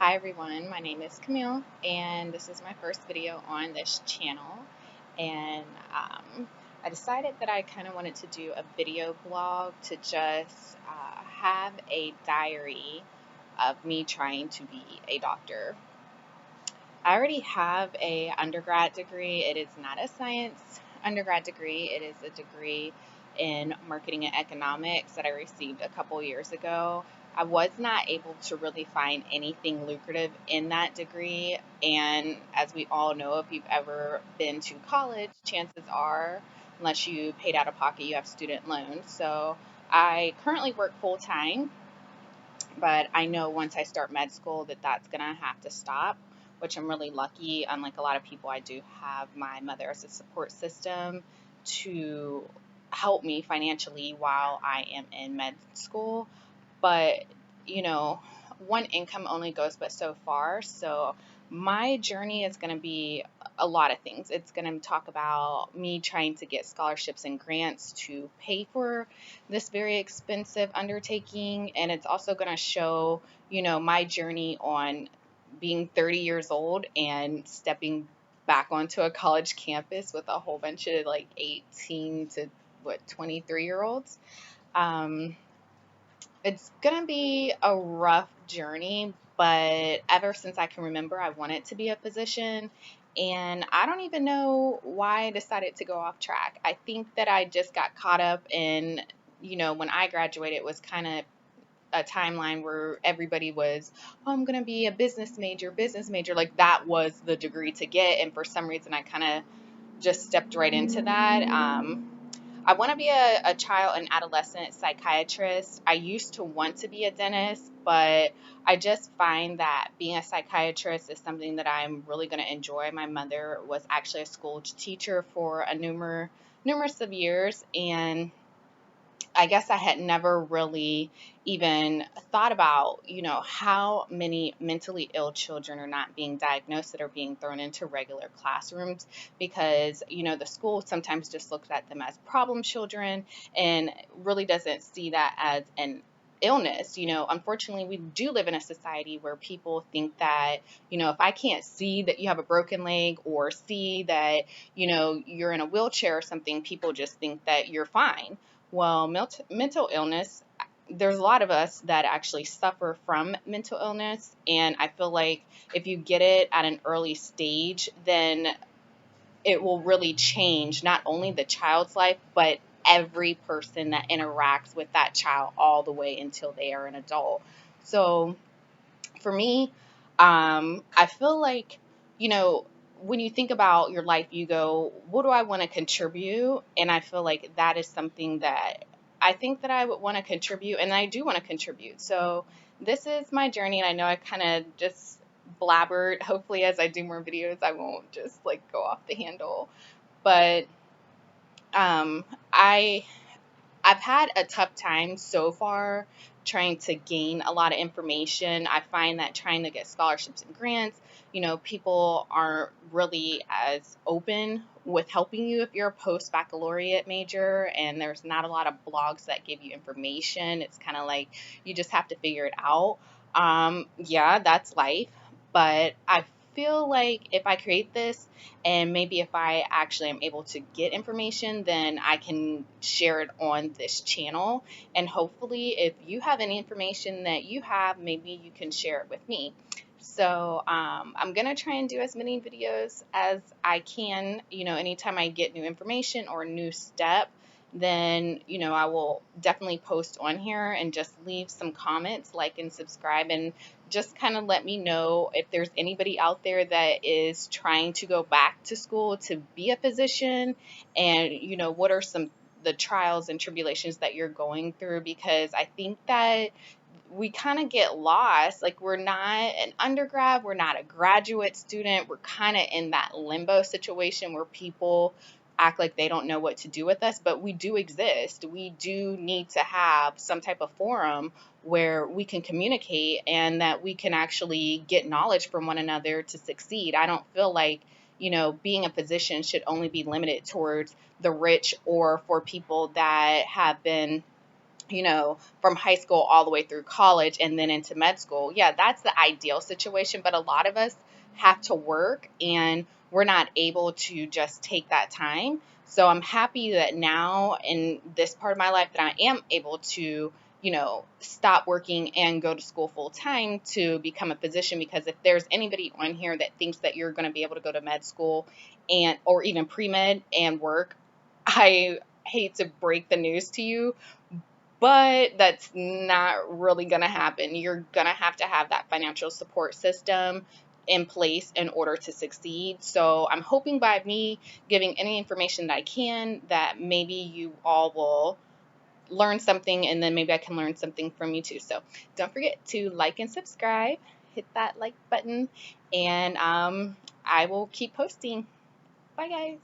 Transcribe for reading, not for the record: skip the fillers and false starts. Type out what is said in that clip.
Hi everyone, my name is Camille, and this is my first video on this channel. And I decided that I kind of wanted to do a video blog to just have a diary of me trying to be a doctor. I already have a undergrad degree. It is not a science undergrad degree. It is a degree in marketing and economics that I received a couple years ago. I was not able to really find anything lucrative in that degree. And as we all know, if you've ever been to college, chances are, unless you paid out of pocket, you have student loans. So I currently work full time, but I know once I start med school that that's going to have to stop, which I'm really lucky. Unlike a lot of people, I do have my mother as a support system to help me financially while I am in med school. But, you know, one income only goes but so far. So my journey is going to be a lot of things. It's going to talk about me trying to get scholarships and grants to pay for this very expensive undertaking. And it's also going to show, my journey on being 30 years old and stepping back onto a college campus with a whole bunch of like 18 to 23-year-olds. It's gonna be a rough journey, but ever since I can remember, I wanted to be a physician. And I don't even know why I decided to go off track. I think that I just got caught up in, when I graduated, it was kind of a timeline where everybody was, oh, I'm going to be a business major, business major. Like that was the degree to get. And for some reason, I kind of just stepped right into that. I want to be a child and adolescent psychiatrist. I used to want to be a dentist, but I just find that being a psychiatrist is something that I'm really going to enjoy. My mother was actually a school teacher for a numerous of years, and I guess I had never really even thought about, how many mentally ill children are not being diagnosed that are being thrown into regular classrooms because, the school sometimes just looks at them as problem children and really doesn't see that as an illness. Unfortunately, we do live in a society where people think that, if I can't see that you have a broken leg or see that, you're in a wheelchair or something, people just think that you're fine. Well, mental illness, there's a lot of us that actually suffer from mental illness. And I feel like if you get it at an early stage, then it will really change not only the child's life, but every person that interacts with that child all the way until they are an adult. So for me, I feel like, you know, when you think about your life, you go, what do I want to contribute? And I feel like that is something that I think that I would want to contribute, and I do want to contribute. So this is my journey, and I know I kind of just blabbered. Hopefully, as I do more videos, I won't just like go off the handle. But um, I I've had a tough time so far trying to gain a lot of information. I find that trying to get scholarships and grants, people aren't really as open with helping you if you're a post baccalaureate major, and there's not a lot of blogs that give you information. It's kind of like you just have to figure it out. Yeah, that's life, but I feel like if I create this and maybe if I actually am able to get information, then I can share it on this channel. And hopefully, if you have any information that you have, maybe you can share it with me. So I'm going to try and do as many videos as I can. Anytime I get new information or a new step, then, I will definitely post on here and just leave some comments, like and subscribe, and just kind of let me know if there's anybody out there that is trying to go back to school to be a physician, and what are some the trials and tribulations that you're going through, because I think that we kind of get lost. Like, we're not an undergrad, we're not a graduate student, we're kind of in that limbo situation where people act like they don't know what to do with us, but we do exist. We do need to have some type of forum where we can communicate and that we can actually get knowledge from one another to succeed. I don't feel like, being a physician should only be limited towards the rich or for people that have been from high school all the way through college and then into med school. Yeah, that's the ideal situation, but a lot of us have to work and we're not able to just take that time. So I'm happy that now in this part of my life that I am able to, stop working and go to school full time to become a physician, because if there's anybody on here that thinks that you're going to be able to go to med school and or even pre-med and work, I hate to break the news to you, but that's not really going to happen. You're going to have that financial support system in place in order to succeed. So I'm hoping by me giving any information that I can, that maybe you all will learn something, and then maybe I can learn something from you too. So don't forget to like and subscribe, hit that like button, and I will keep posting. Bye, guys.